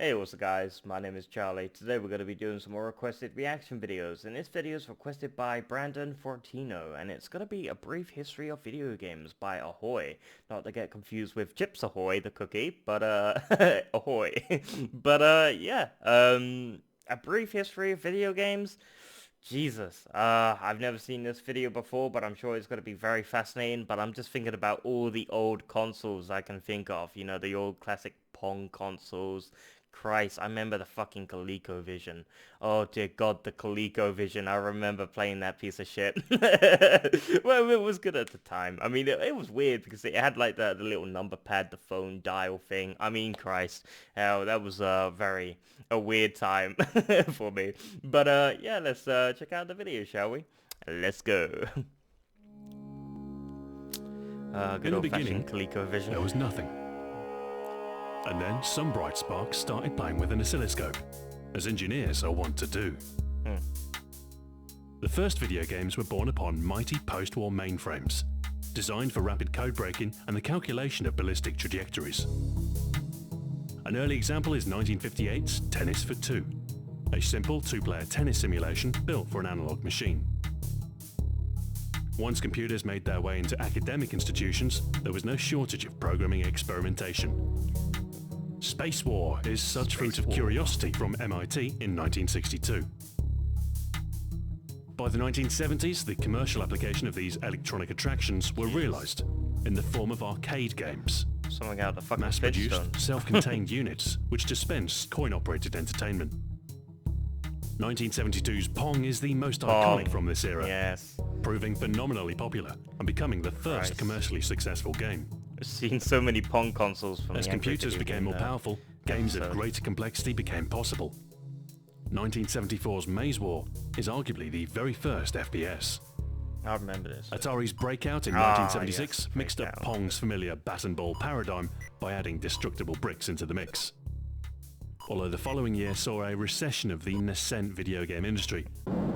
Hey, what's up guys, my name is Charlie. Today we're going to be doing some more requested reaction videos, and this video is requested by Brandon Fortino, and it's going to be a brief history of video games by Ahoy. Not to get confused with Chips Ahoy, the cookie, but Ahoy. But yeah, a brief history of video games. Jesus, I've never seen this video before, but I'm sure it's going to be very fascinating, but I'm just thinking about all the old consoles I can think of, you know, the old classic Pong consoles. Christ, I remember the fucking ColecoVision. Oh dear God, the ColecoVision. I remember playing that piece of shit. Well, it was good at the time. I mean, it was weird because it had like the little number pad, the phone dial thing. I mean, Christ, hell, that was a weird time for me. But yeah, let's check out the video, shall we? Let's go. Good old-fashioned ColecoVision. There was nothing. And then some bright sparks started playing with an oscilloscope, as engineers are wont to do. The first video games were born upon mighty post-war mainframes, designed for rapid code breaking and the calculation of ballistic trajectories. An early example is 1958's Tennis for Two, a simple two-player tennis simulation built for an analog machine. Once computers made their way into academic institutions, there was no shortage of programming experimentation. Space War is such fruit of curiosity from MIT in 1962. By the 1970s, the commercial application of these electronic attractions were realised in the form of arcade games. Something out of the fucking Mass-produced, Flintstones. self-contained units which dispense coin-operated entertainment. 1972's Pong is the most iconic from this era, Yes. proving phenomenally popular and becoming the first Christ. commercially successful game. I've seen so many Pong consoles from As the Angry computers Video became Game, more powerful, games of episode. greater complexity became possible. 1974's Maze War is arguably the very first FPS. I remember this. Atari's Breakout in Ah, 1976 yes, mixed up Breakout. Pong's familiar bat and ball paradigm by adding destructible bricks into the mix. Although the following year saw a recession of the nascent video game industry,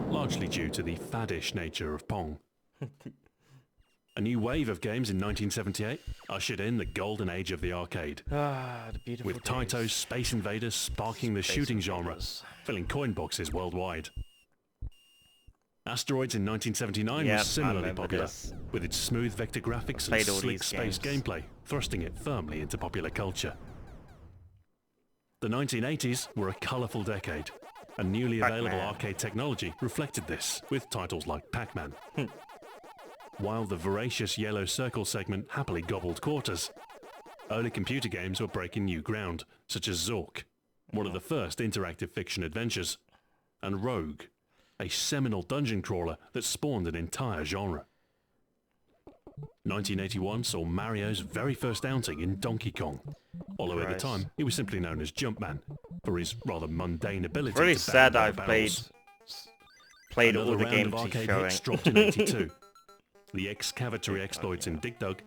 largely due to the faddish nature of Pong. A new wave of games in 1978 ushered in the golden age of the arcade, The beautiful with Taito's Space Invaders sparking the shooting genre, filling coin boxes worldwide. Asteroids in 1979 Yep, was I similarly remember popular, this. with its smooth vector graphics and Played all slick these space games. gameplay, thrusting it firmly into popular culture. The 1980s were a colourful decade, and newly available Pac-Man. arcade technology reflected this, with titles like Pac-Man. While the voracious Yellow Circle segment happily gobbled quarters, early computer games were breaking new ground, such as Zork, one of the first interactive fiction adventures, and Rogue, a seminal dungeon crawler that spawned an entire genre. 1981 saw Mario's very first outing in Donkey Kong, although at the Christ. time he was simply known as Jumpman for his rather mundane ability Really to sad bang I've barrels. played Another all the round games of he's arcade showing. hits dropped in 82. The excavatory exploits in Dig Dug,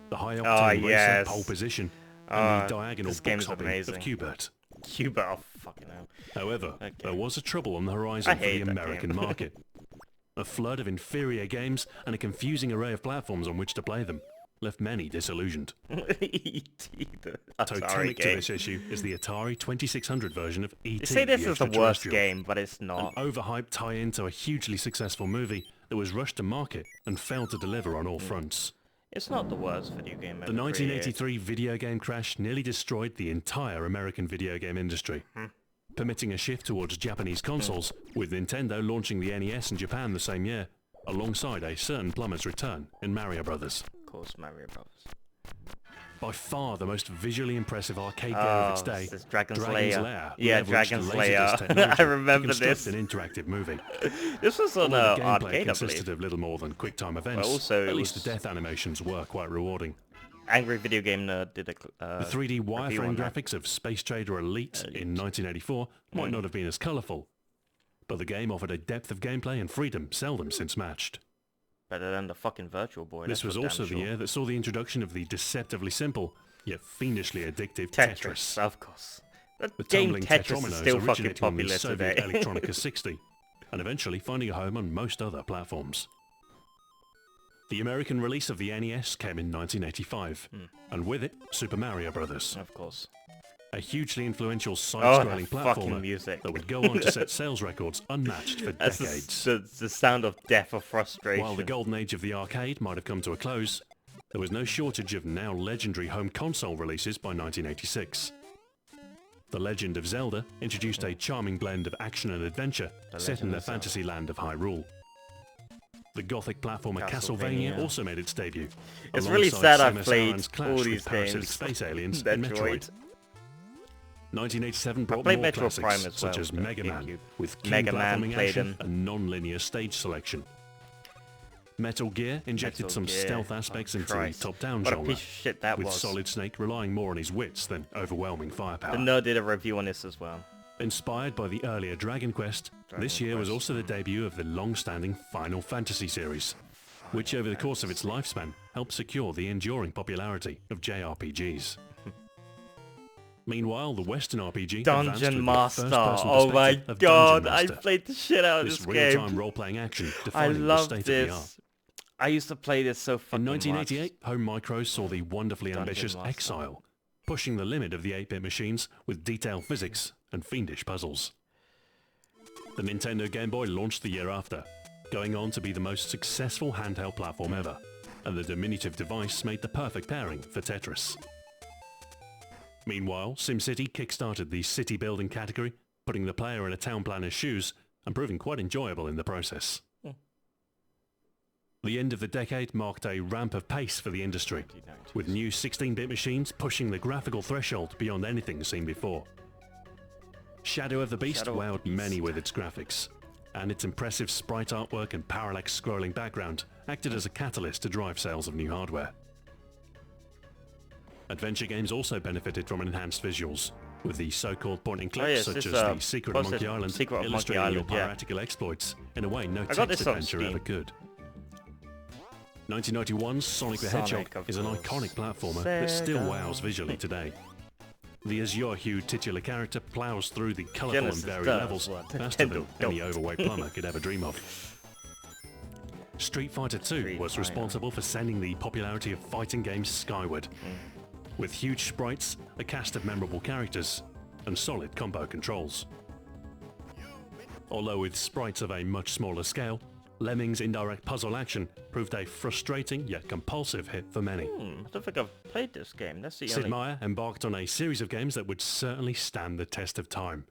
the high Oh, octane racer yes. pole position, Oh, and the diagonal this box game's hopping amazing. of Qbert. Cuba, oh fucking hell. However, Okay. there was a trouble on the I horizon for hate the that American game. market. A flood of inferior games and a confusing array of platforms on which to play them left many disillusioned. E.T. the Atari Totemic to game. this issue is the Atari 2600 version of E.T. They say this the is the worst Extraterrestrial, game, but it's an not. overhyped tie-in to a hugely successful movie that was rushed to market and failed to deliver on all fronts. It's not the worst video game ever The 1983 video game crash nearly destroyed the entire American video game industry, permitting a shift towards Japanese consoles, with Nintendo launching the NES in Japan the same year, alongside a certain plummet's return in Mario Brothers. Of course, Mario Bros. By far the most visually impressive arcade game of its day, this Dragon's Dragon's Lair. Lair Yeah, leveraged Dragon's Laserdisc Lair. technology I remember to construct this. an interactive movie. This was on Although the gameplay arcade, I consisted believe. of little more than quick-time events, also at it least the was- death animations were quite rewarding. Angry Video Game Nerd did a The 3D review wireframe on that. graphics of Space Trader Elite in 1984 might not have been as colourful, but the game offered a depth of gameplay and freedom seldom since matched. Better than the fucking Virtual Boy. This that's was for also damn the sure. year that saw the introduction of the deceptively simple, yet fiendishly addictive Tetris, Tetris. of course. That The game tumbling Tetris is Tetrominoes still fucking originating on the popular Soviet today. Electronica 60, and eventually finding a home on most other platforms. The American release of the NES came in 1985, and with it, Super Mario Bros. Of course. a hugely influential Oh, side-scrolling the fucking platformer music. that would go on to set sales records unmatched for That's decades. the sound of death or frustration. While the golden age of the arcade might have come to a close, there was no shortage of now legendary home console releases by 1986. The Legend of Zelda introduced a charming blend of action and adventure set in the fantasy land of Hyrule. The gothic platformer Castlevania also made its debut. It's really alongside sad I've Samus played Aran's clash all with these parasitic games. space aliens in Metroid. 1987 brought played more Metroid classics Prime as such well as for the Mega Man, GameCube. with keen Mega Man, platforming played action them. and non-linear stage selection. Metal Gear injected Metal some Gear. stealth aspects Oh, into Christ. the top-down What a genre, piece of shit that with was. Solid Snake relying more on his wits than overwhelming firepower. The Nerd did a review on this as well. Inspired by the earlier Dragon Quest, this year was also the debut of the long-standing Final Fantasy series, which over the course of its lifespan helped secure the enduring popularity of JRPGs. Meanwhile, the Western RPG advanced Dungeon with Master. the first-person Oh my perspective of god, Dungeon I Master. played the shit out of This this real-time game. role-playing action I defining the love state of the art. this. I used to play this so fucking In 1988, much. Home Micro saw the wonderfully Dungeon ambitious Master. Exile, pushing the limit of the 8-bit machines with detailed physics and fiendish puzzles. The Nintendo Game Boy launched the year after, going on to be the most successful handheld platform ever, and the diminutive device made the perfect pairing for Tetris. Meanwhile, SimCity kickstarted the city building category, putting the player in a town planner's shoes and proving quite enjoyable in the process. The end of the decade marked a ramp of pace for the industry, with new 16-bit machines pushing the graphical threshold beyond anything seen before. Shadow of the Beast Shadow of wowed the Beast. many with its graphics, and its impressive sprite artwork and parallax scrolling background acted as a catalyst to drive sales of new hardware. Adventure games also benefited from enhanced visuals, with the so-called point-and-click yes, such this, as the Secret of posted Monkey Island Secret of Monkey illustrating your Island, yeah. piratical exploits in a way no got text this on adventure Steam. ever could. 1991's Sonic the Sonic, Hedgehog of is an course. iconic platformer that still Sega. wows visually today. The azure-hued titular character plows through the colourful Genesis and varied does levels what faster than Nintendo any don't. overweight plumber could ever dream of. Street Fighter II Street was Fighter. responsible for sending the popularity of fighting games skyward, with huge sprites, a cast of memorable characters, and solid combo controls. Although with sprites of a much smaller scale, Lemmings' indirect puzzle action proved a frustrating yet compulsive hit for many. I don't think I've played this game. That's the Sid only... Meier embarked on a series of games that would certainly stand the test of time.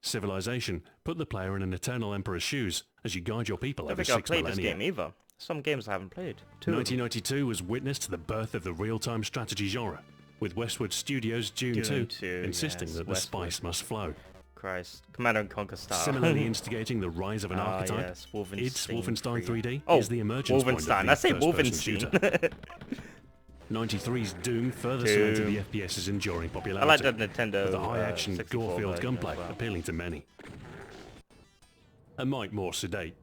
Civilization put the player in an eternal emperor's shoes as you guide your people I over don't think I've 6 played this millennia. game either. Some games I haven't played. Two of them. 1992 was witness to the birth of the real-time strategy genre, with Westwood Studios' Dune 2 Dune 2, insisting yes, that the Westwood. spice must flow. Christ. Command and Conquer style. Similarly instigating the rise of an Ah, archetype, yes, Wolfenstein its Wolfenstein 3D Oh, is the emergence point of Wolfenstein. the I say first-person shooter. Wolfenstein. 93's Doom further Doom. cemented the FPS's enduring I popularity, like that Nintendo with the high-action, 64 gore-filled version gunplay as well. appealing to many. A mite more sedate,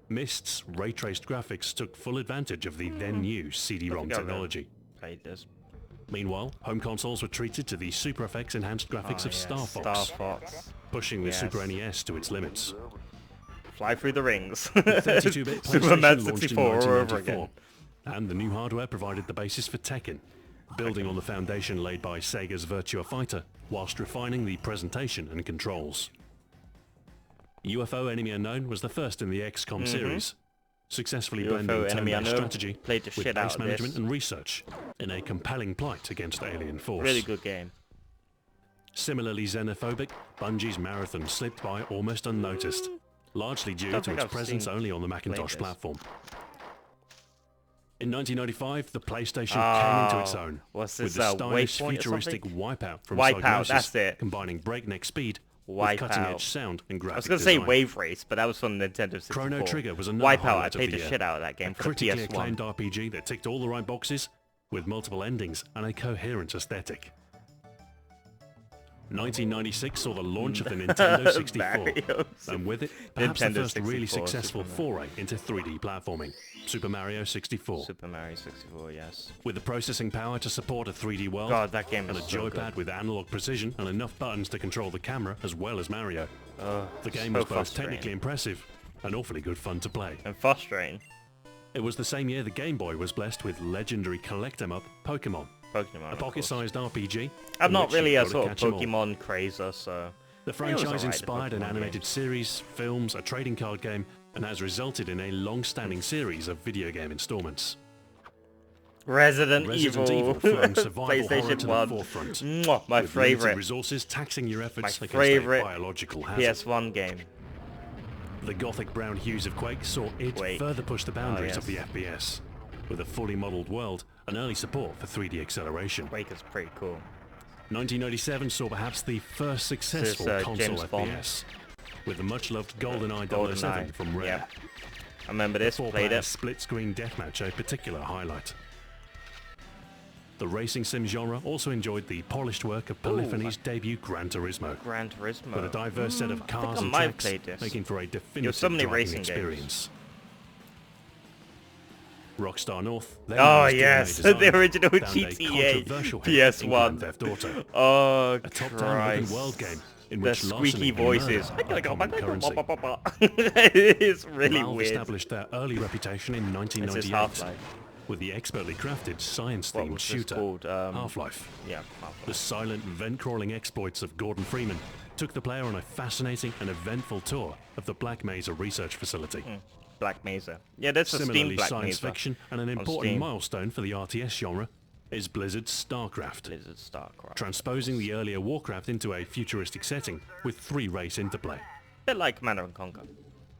Mist's ray-traced graphics took full advantage of the then-new CD-ROM think I've, technology. Played this. Meanwhile, home consoles were treated to the Super FX enhanced graphics of yes, Star Fox, Star Fox. pushing the Yes. Super NES to its limits. Fly through the rings. 32-bit Superman PlayStation launched in 64 all over 1994, again. and the new hardware provided the basis for Tekken, building on the foundation laid by Sega's Virtua Fighter, whilst refining the presentation and controls. UFO Enemy Unknown was the first in the XCOM series, successfully UFO blending Enemy turn-based Unknown, strategy played the with shit out base of management this. and research in a compelling plight against alien force. Really good game. Similarly xenophobic, Bungie's Marathon slipped by almost unnoticed, largely due Don't to think its I've presence seen only on the Macintosh this. platform. In 1995, the PlayStation came into its own, what's with this, the stylish, Waypoint or futuristic something? Wipeout from Wipeout, Psygnosis, that's it. combining breakneck speed with Wipeout. cutting-edge sound and graphic I was going to say design. Wave Race, but that was from Nintendo 64. Chrono Trigger was another Wipeout, I highlight of played the the year. shit out of that game A for the critically PS1. acclaimed RPG that ticked all the right boxes, with multiple endings and a coherent aesthetic. 1996 saw the launch of the Nintendo 64, Mario. and with it, perhaps the Nintendo first really 64, successful Super foray into 3D platforming, Super Mario 64. Super Mario 64, yes. With the processing power to support a 3D world, God, that game and a is so joypad good. with analog precision and enough buttons to control the camera as well as Mario, the game so was both frustrating. technically impressive and awfully good fun to play. And frustrating. It was the same year the Game Boy was blessed with legendary collect 'em up Pokemon, Pokemon. A pocket-sized RPG. I'm in not which really you've a got to sort of catch 'em all. Pokemon crazer, so... The It was franchise alright, the inspired an Pokemon animated games. series, films, a trading card game, and has resulted in a long-standing series of video game installments. Resident Resident Evil Evil. flung survival horror PlayStation to 1. the forefront. Mwah, my with limited favorite resources taxing your efforts My against favourite a biological hazard. PS1 game. The gothic brown hues of Quake saw it Quake. further push the boundaries of the yes. FPS, with a fully modelled world and early support for 3D acceleration. Quake is pretty cool. 1997 saw perhaps the first successful James console Bond. FPS, with the much-loved GoldenEye 007 GoldenEye. from Rare. Yeah. I remember this, played Four-player it. split-screen deathmatch a particular highlight. The racing sim genre also enjoyed the polished work of Polyphony's debut Gran Turismo, Gran Turismo. with a diverse set of I cars think I and might have tracks, played this. making for a definitive so many driving racing games. experience. Rockstar North, then Oh, used DNA yes, design, the original found a GTA controversial hit in Grand PS1. Theft Auto, Oh, a top-down Christ. open world game in The which squeaky larceny and voices. murder are common currency. It's really Valve weird. established their early reputation in This is 1998 Half-Life. with the expertly crafted What science-themed was this shooter called? Half-Life. Yeah, The Half-Life. silent, vent-crawling exploits of Gordon Freeman took the player on a fascinating and eventful tour of the Black Mesa research facility. Black Mesa. Yeah, that's a Steam Similarly, Black science Mesa. fiction and an on important Steam. milestone for the RTS genre is Blizzard's StarCraft, Blizzard StarCraft. transposing the earlier Warcraft into a futuristic setting with three-race interplay. Bit like Command and Conquer.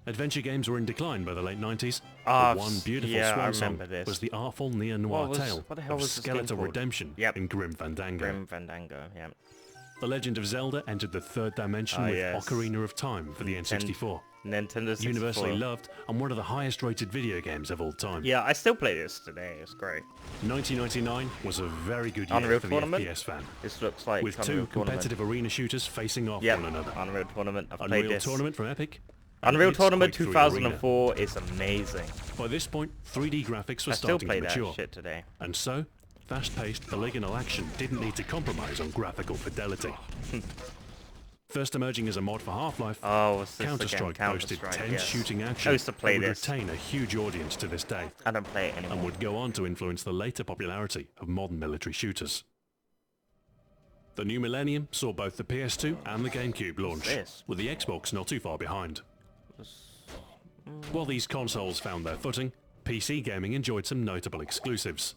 Adventure games were in decline by the late 90s, Ah, but one beautiful yeah, I swan song remember this. was the artful neo-noir What tale the hell of was this game skeletal called? redemption Yep. in Grim Fandango. Grim Fandango, yeah. The Legend of Zelda entered the third dimension Ah, with yes. Ocarina of Time for the N64. Nintendo 64. Universally loved and one of the highest rated video games of all time. Yeah, I still play this today. It's great. 1999 was a very good year Unreal for Tournament? the FPS fan, This looks like with Unreal two competitive arena shooters facing off Yep, one another. Unreal Tournament. I've played Unreal this. Tournament from Epic. and Unreal its Tournament Quake 3 Arena. 2004 is amazing. By this point, 3D graphics were I still starting play to that mature, shit today. and so, fast-paced polygonal action didn't need to compromise on graphical fidelity. First emerging as a mod for Half-Life, Oh, what's this Counter-Strike again? boasted Counter-Strike, tense yes. shooting I action used to play that would this. retain a huge audience to this day, I don't play it anymore. and would go on to influence the later popularity of modern military shooters. The new millennium saw both the PS2 and the GameCube launch, this? with the Xbox not too far behind. While these consoles found their footing, PC gaming enjoyed some notable exclusives.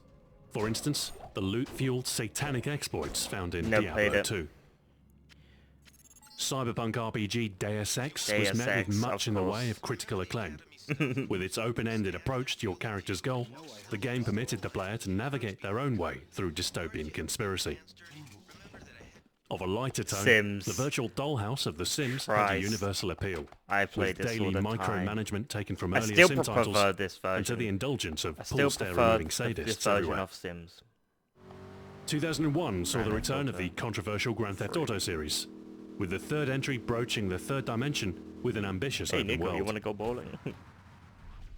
For instance, the loot-fueled satanic exploits found in Never played Diablo it. 2. Cyberpunk RPG Deus Ex Deus was met Ex, with much of in the course. way of critical acclaim. With its open-ended approach to your character's goal, the game permitted the player to navigate their own way through dystopian conspiracy. Of a lighter tone, Sims. the virtual dollhouse of The Sims had a Christ. universal appeal, I played with this daily all the time. micromanagement taken from I earlier still Sim prefer titles this and to version. the indulgence of I still pull-stare prefer removing this sadists version everywhere. of Sims. 2001 saw the Grand return Theft of the Auto. controversial Grand Theft Auto series, with the third entry broaching the third dimension with an ambitious Hey open Nico, you world. want to go bowling?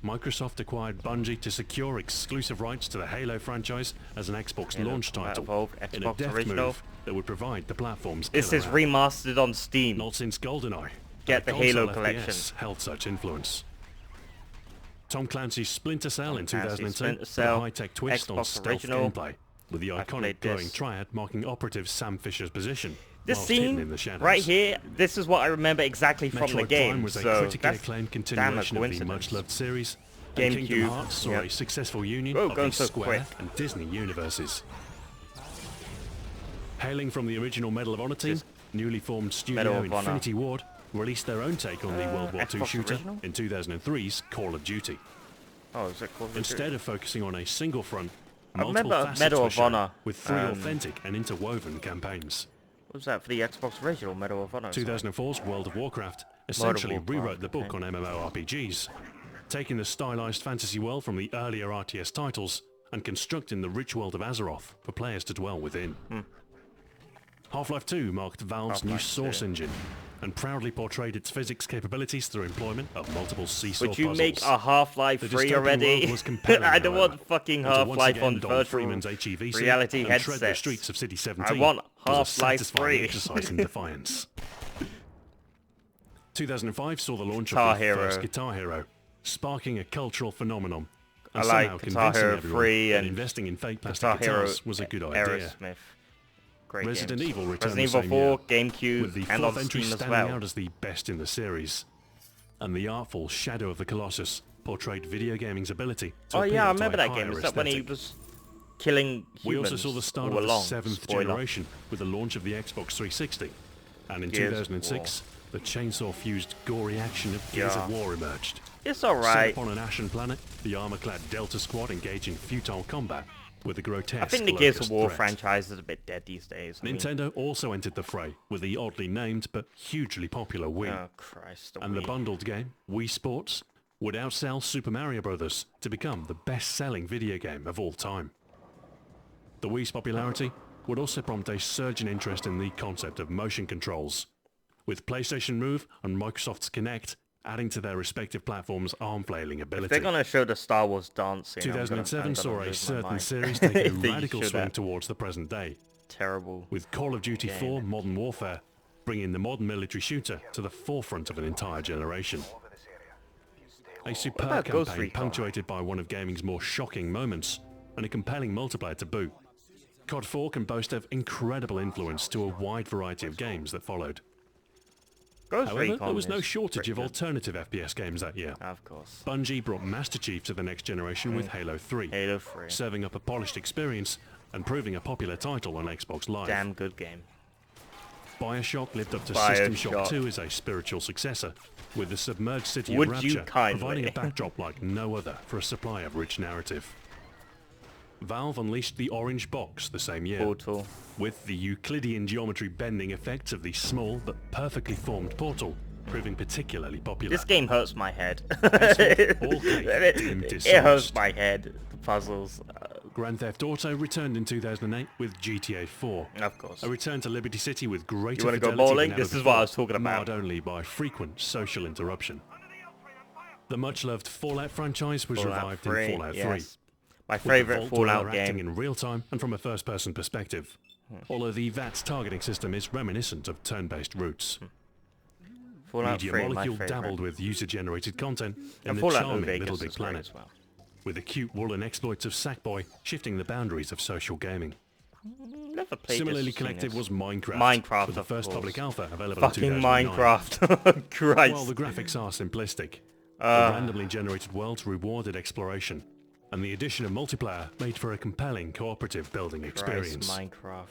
Microsoft acquired Bungie to secure exclusive rights to the Halo franchise as an Xbox Halo launch Combat title, Evolved, in a Xbox deft original. move that would provide the platform's This killer is app. remastered on Steam. Not since GoldenEye. Get and the Halo console collection. FPS held such influence. Tom Clancy's Splinter Cell in Clancy's 2002 Splinter with a Cell, high-tech twist on Xbox stealth original. gameplay, with the I've iconic played glowing this. triad marking operative Sam Fisher's position, This whilst hidden in scene the shadows. right here, this is what I remember exactly from Metroid the game. Prime was a So critically that's acclaimed damn a continuation of the coincidence. much-loved series, and Kingdom GameCube, Hearts saw yep. a successful union Whoa, of going the so Square quick. and Disney universes. Hailing from the original Medal of Honor team, This- newly formed Medal studio of Honor. Infinity Ward released their own take on the World War II Xbox shooter original? in 2003's Call of Duty. Oh, is it called? Instead of focusing on a single front, I multiple remember facets Medal were of shown, Honor, with three um, authentic and interwoven campaigns. What was that for the Xbox original Medal of Honor? 2004's World of Warcraft essentially Warcraft, rewrote the book okay. on MMORPGs, taking the stylized fantasy world from the earlier RTS titles and constructing the rich world of Azeroth for players to dwell within. Half-Life 2 marked Valve's new Half-Life Source 2. engine and proudly portrayed its physics capabilities through employment of multiple seesaw Would you puzzles. make a Half-Life The 3 dystopian already? world was compelling, I don't however, want fucking and to once Half-Life again on don virtual Freeman's HEVC reality and tread the headsets. streets of City 17 I want was a Half-Life satisfying 3. exercise in defiance. 2005 saw the launch Guitar of the Hero. first Guitar Hero, sparking a cultural phenomenon. I and like somehow Guitar convincing Hero everyone 3 that and investing in fake plastic Guitar Hero guitars was a good idea. Aerosmith. Great Resident games. Evil returned Resident the Evil same 4, year, GameCube, with the and on fourth entry Steam as standing well. out as the best in the series. And the artful Shadow of the Colossus portrayed video gaming's ability to Oh appeal yeah, I to remember a that higher game. Is that when he aesthetic. was killing humans We also saw the start all of the along? seventh Spoiler. generation with the launch of the Xbox 360. And in Gears of 2006, the chainsaw-fused gory action of Gears of War emerged. It's Set alright. upon an ashen planet, the armor-clad Delta Squad engage in futile combat with a grotesque I think the Gears of locust War threat. franchise is a bit dead these days. I mean, Nintendo also entered the fray with the oddly named but hugely popular Wii. oh Christ, And the Wii. bundled game, Wii Sports, would outsell Super Mario Bros. To become the best-selling video game of all time. The Wii's popularity would also prompt a surge in interest in the concept of motion controls, with PlayStation Move and Microsoft's Kinect adding to their respective platforms' arm-flailing If ability. they're gonna show the Star Wars dancing, 2007 saw a certain mind. series take a They radical should swing have. towards the present day, Terrible. with Call of Duty game. 4 Modern Warfare bringing the modern military shooter to the forefront of an entire generation. A superb about Ghost campaign Recon? punctuated by one of gaming's more shocking moments, and a compelling multiplayer to boot. COD 4 can boast of incredible influence to a wide variety of games that followed. Ghost However, Recon there was no is shortage of pretty good. alternative FPS games that year. Of course. Bungie brought Master Chief to the next generation with Halo 3, Halo 3. serving up a polished experience and proving a popular title on Xbox Live. Damn good game. BioShock lived up to System Shock BioShock. 2 as a spiritual successor, with the submerged city Would of you Rapture kindly? providing a backdrop like no other for a supply of rich narrative. Valve unleashed the Orange Box the same year, Portal. with the Euclidean geometry bending effects of the small but perfectly formed Portal proving particularly popular. This game hurts my head. Henceforth, all cake in it dishonest. hurts my head. The puzzles. Grand Theft Auto returned in 2008 with GTA 4. Of course. A return to Liberty City with greater You wanna go fidelity bowling? than ever This is what I was before, talking about. marred only by frequent social interruption. The much-loved Fallout franchise was revived in Fallout 3. yes. My with the favourite Vault Dweller Fallout acting game. in real time and from a first-person perspective. Although the VATS targeting system is reminiscent of turn-based routes. Fallout Media 3, my Molecule favourite. dabbled with user-generated content in And the Fallout New charming Vegas Little Big is great Planet, as well. with the cute woolen exploits of Sackboy shifting the boundaries of social gaming. Never played Similarly this collective thing. was Minecraft, Minecraft, with the of first course. public alpha available Fucking in 2009. Minecraft. Christ. While the graphics are simplistic, the randomly generated worlds rewarded exploration, and the addition of multiplayer made for a compelling cooperative building Christ, experience. Minecraft.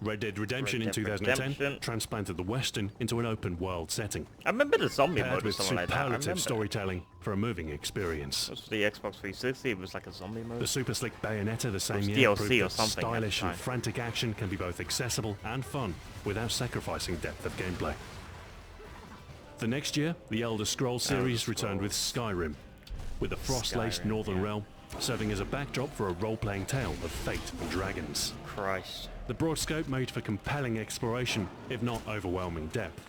Red Dead Redemption in Red Dead 2010 Redemption. transplanted the Western into an open world setting, I remember the zombie paired mode or with something like that. I superlative remember. storytelling for a moving experience. This was the Xbox 360. It was like a zombie mode. The super slick Bayonetta the same was year DLC proved or that something at the stylish and time. frantic action can be both accessible and fun without sacrificing depth of gameplay. The next year, the Elder Scrolls series returned with Skyrim, with the frost-laced Skyrim, Northern yeah. Realm serving as a backdrop for a role-playing tale of fate and dragons. Christ. The broad scope made for compelling exploration, if not overwhelming depth.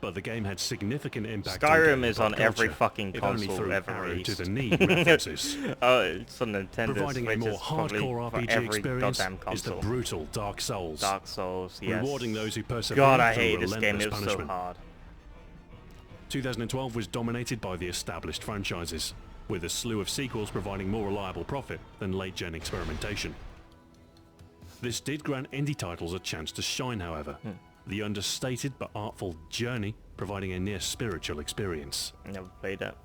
But the game had significant impact on Skyrim gaming is on pop every culture, fucking if only console through ever arrow released. to the knee references. Oh, it's on Nintendo Providing a Switch. more It's probably hardcore for RPG every experience goddamn is the console. brutal Dark Souls, Dark Souls, yes. rewarding those who persevere God, I through hate this game. relentless It was so punishment. hard. 2012 was dominated by the established franchises, with a slew of sequels providing more reliable profit than late-gen experimentation. This did grant indie titles a chance to shine, however. The understated but artful Journey providing a near-spiritual experience. Never played that.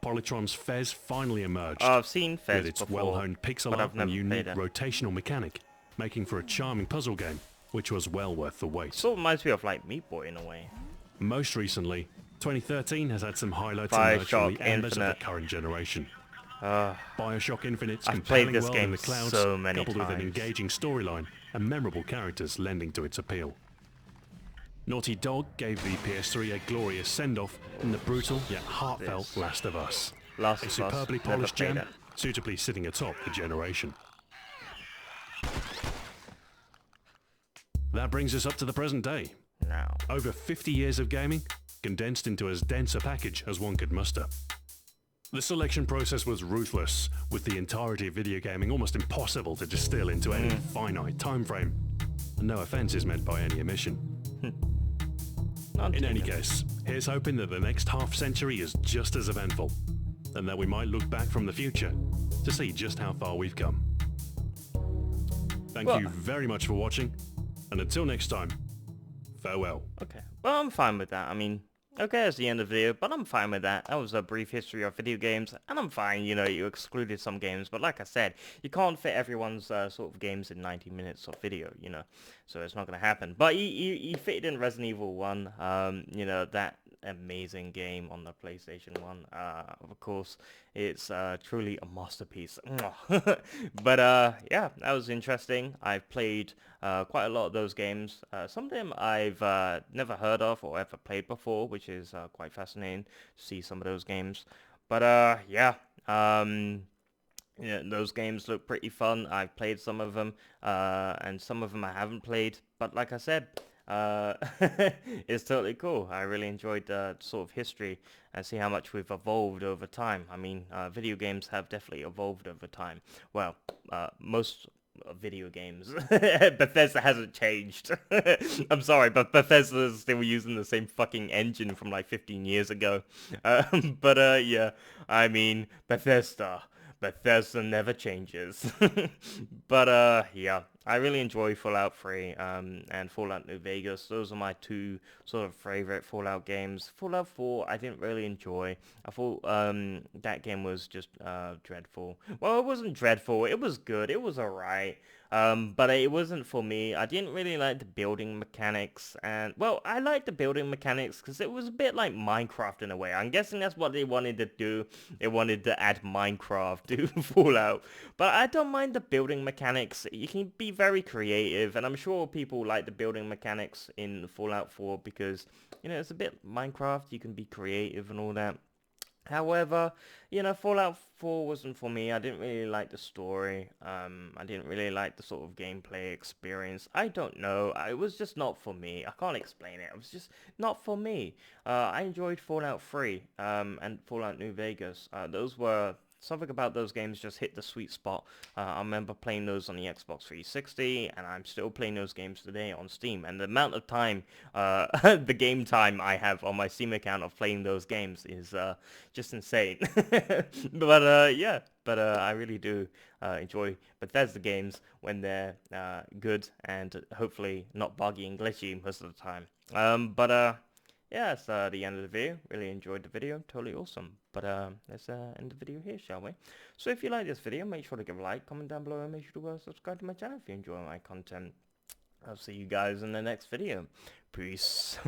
Polytron's Fez finally emerged, Oh, I've seen Fez with its before, well-honed pixel but art I've never and unique played it. rotational mechanic, making for a charming puzzle game, which was well worth the wait. Sort of reminds me of like Meat Boy in a way. Most recently, 2013 has had some highlights emerge from BioShock the embers of the Infinite. current generation. BioShock Infinite's I've played compelling this world game in the clouds, so many coupled with an times. engaging storyline and memorable characters lending to its appeal. Naughty Dog gave the PS3 a glorious send-off in the brutal yet heartfelt This. Last of Us. Last A of Us, superbly never polished played gem, it. suitably sitting atop the generation. That brings us up to the present day. Now, Over 50 years of gaming, condensed into as dense a package as one could muster. The selection process was ruthless, with the entirety of video gaming almost impossible to distill into any finite time frame. And no offense is meant by any omission. not In any too case, here's hoping that the next half century is just as eventful. and that we might look back from the future to see just how far we've come. Thank you very much for watching, and until next time, farewell. Okay, well, I'm fine with that. I mean, okay, that's the end of the video, but I'm fine with that. That was a brief history of video games, and I'm fine, you know, you excluded some games, but like I said, you can't fit everyone's sort of games in 90 minutes of video, you know, so it's not going to happen. But you fitted in Resident Evil 1, you know, that amazing game on the PlayStation 1, of course, it's truly a masterpiece. But yeah, that was interesting. I've played quite a lot of those games. Some of them I've never heard of or ever played before, which is quite fascinating to see some of those games. But yeah, yeah, those games look pretty fun. I've played some of them, and some of them I haven't played. But like I said, it's totally cool. I really enjoyed the sort of history and see how much we've evolved over time. I mean, video games have definitely evolved over time. Well, most video games. Bethesda hasn't changed. I'm sorry, but Bethesda's still using the same fucking engine from like 15 years ago. But yeah, I mean, Bethesda never changes. But yeah, I really enjoy Fallout 3 and Fallout New Vegas. Those are my two sort of favorite Fallout games. Fallout 4 I didn't really enjoy. I thought that game was just dreadful. Well, it wasn't dreadful. It was good. It was alright. But it wasn't for me. I didn't really like the building mechanics, and well, I liked the building mechanics because it was a bit like Minecraft in a way. I'm guessing that's what they wanted to do. They wanted to add Minecraft to Fallout, but I don't mind the building mechanics. You can be very creative, and I'm sure people like the building mechanics in Fallout 4 because, you know, it's a bit Minecraft. You can be creative and all that. However, you know, Fallout 4 wasn't for me. I didn't really like the story. I didn't really like the sort of gameplay experience. I don't know. It was just not for me. I can't explain it. It was just not for me. I enjoyed Fallout 3 and Fallout New Vegas. Those were... Something about those games just hit the sweet spot. I remember playing those on the Xbox 360, and I'm still playing those games today on Steam. And the amount of time, the game time I have on my Steam account of playing those games is just insane. But yeah, but I really do enjoy Bethesda games when they're good and hopefully not buggy and glitchy most of the time. But yeah, that's the end of the video. Really enjoyed the video. Totally awesome. But let's end the video here, shall we? So if you like this video, make sure to give a like, comment down below, and make sure to subscribe to my channel if you enjoy my content. I'll see you guys in the next video. Peace.